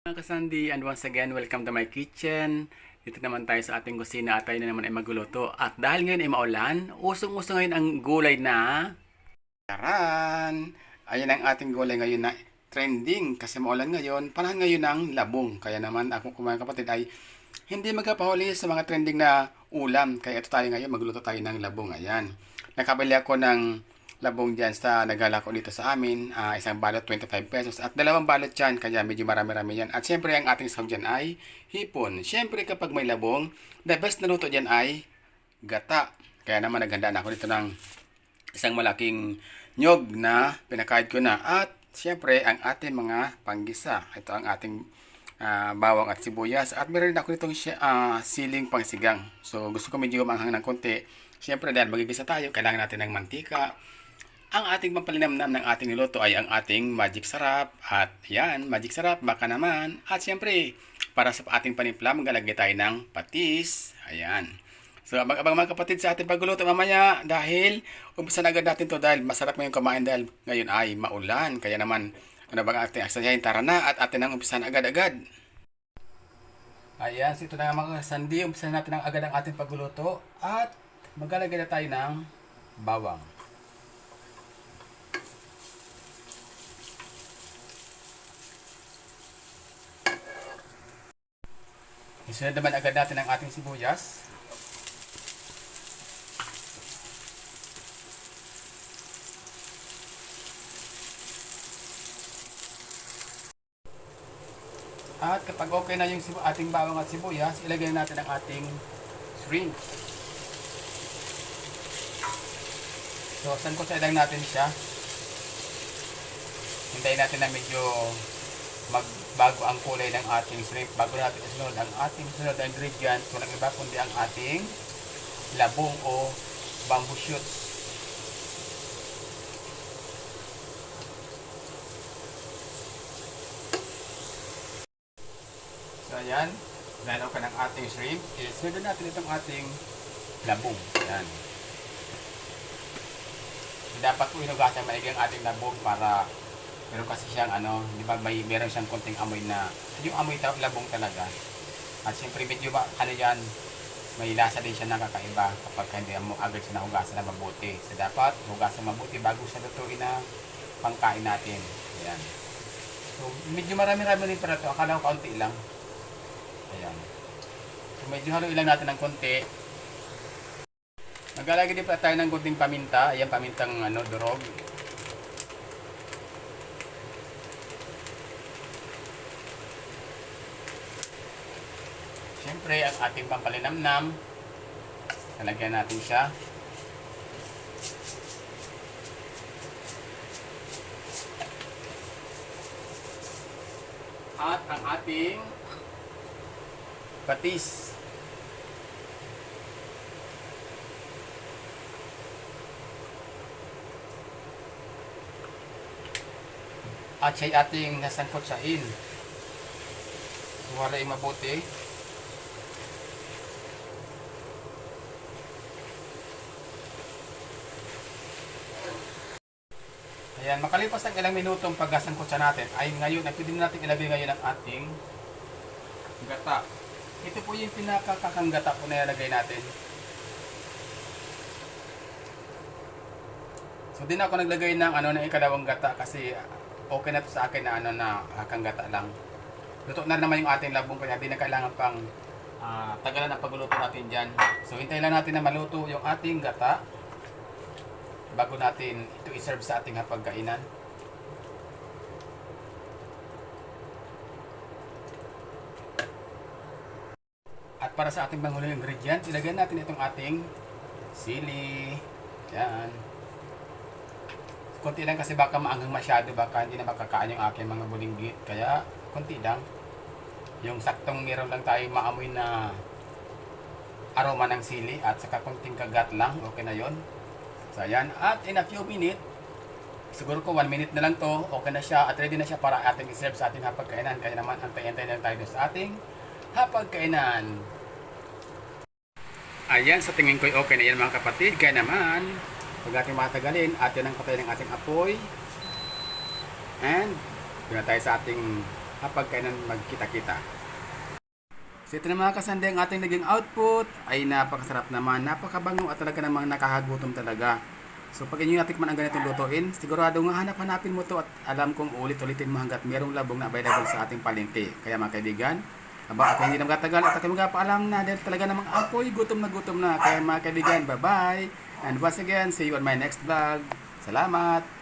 Mga kasandi, and once again, welcome to my kitchen. Dito naman tayo sa ating kusina at tayo na naman ay magluluto. At dahil ngayon ay maulan, usong-uso ngayon ang gulay na Taran! Ayan ang ating gulay ngayon na trending kasi maulan ngayon, panahon ngayon ng labong. Kaya naman ako mga kapatid ay hindi magkapahuli sa mga trending na ulam. Kaya ito tayo ngayon, magluto tayo ng labong. Ayan. Nakabili ako ng labong dyan sa nagala ko dito sa amin. Isang balot 25 pesos at dalawang balot dyan. Kaya medyo marami-rami yan. At syempre ang ating sahog dyan ay hipon. Syempre kapag may labong, the best na luto dyan ay gata. Kaya naman naghanda na ako dito ng isang malaking nyog na pinakaid ko na. At syempre ang ating mga panggisa. Ito ang ating bawang at sibuyas. At meron ako ditong siling pangsigang. So gusto ko medyo manghang ng konti. Syempre dahil magigisa tayo, kailangan natin ng mantika. Ang ating pampalinamnam ng ating niluto ay ang ating magic sarap. At yan, magic sarap, baka naman. At syempre, para sa ating panimpla, maglalagay tayo ng patis. Ayan. So, abang-abang mga kapatid sa ating pagluluto mamaya dahil umpisan agad natin to dahil masarap ngayong kumain dahil ngayon ay maulan. Kaya naman, ano bang ating aksayahin? Tara na at atin ang umpisan agad-agad. Ayan, so ito na nga mga sandi. Umpisan natin ang agad ang ating pagluluto at maglalagay na tayo ng bawang. Isunod naman agad natin ang ating sibuyas. At kapag okay na yung ating bawang at sibuyas, ilagay natin ang ating shrimp. So, sangkot lang natin siya. Hintayin natin na medyo magbago ang kulay ng ating shrimp bago natin isunod ang ating sunod na ingredient, walang iba kundi ang ating labong o bamboo shoots. So ayan, lalo ka ng ating shrimp, isunod natin itong ating labong. Ayan. Dapat po inugasan maigi ang ating labong para meron kasi siyang di ba meron siyang konting amoy na yung amoy labong talaga. At siyempre medyo yan, may lasa din siya nakakaiba kapag hindi mo agad siya nahugasan na mabuti. So dapat hugasan mabuti bago siya lutuin na pangkain natin. Ayan. So medyo marami-rami rin para ito. Akala ko kaunti lang. Ayan. So medyo haluin lang natin ng konti. Maglalagay din pa tayo ng konting paminta. Ayan, pamintang durog. Siyempre, ang ating pampalinamnam, talagyan natin siya. At ang ating patis. At siya ating nasangkot sa in. Wala yung mabuti. Ayan, makalipas ng ilang minutong paggasangkot sa natin, ay ngayon, pwede natin ilagay ngayon ang ating gata. Ito po yung pinakakakang gata po na ilagay natin. So, din ako naglagay ng ng ikalawang gata kasi okay na to sa akin na na kakang gata lang. Luto na naman yung ating labong kaya di na kailangan pang tagalan ang pagluluto natin dyan. So, hintayin lang natin na maluto yung ating gata bago natin ito iserve sa ating hapagkainan. At para sa ating panghuling ingredient, ilagyan natin itong ating sili. Yan. Konti lang kasi baka maanghang masyado, baka hindi na makakain yung aking mga bulinggit. Kaya konti lang. Yung saktong meron lang tayo maamoy na aroma ng sili at saka konting kagat lang, okay na yon. So ayan, at in a few minutes, siguro ko 1 minute na lang to, okay na siya at ready na siya para ating iserve sa ating hapagkainan. Kaya naman, antay-antay lang tayo sa ating hapagkainan. Ayan, sa tingin ko okay na yan mga kapatid. Kaya naman, pag ating matagalin, atin ang patay ng ating apoy. And, doon na tayo sa ating kapag kailan magkita-kita. So ito na mga kasandi, ang ating naging output ay napakasarap naman, napakabango at talaga namang nakakagutom talaga. So pag inyo natikman ang ganitong lutuin, sigurado nga hanapin mo to at alam kong ulit-ulitin mo hanggat merong labong na available sa ating palengke. Kaya mga kaibigan, aba ako hindi na magtatagal at ako magpaalam na dahil talaga namang ako'y gutom na. Kaya mga kaibigan, bye-bye! And once again, see you on my next vlog. Salamat!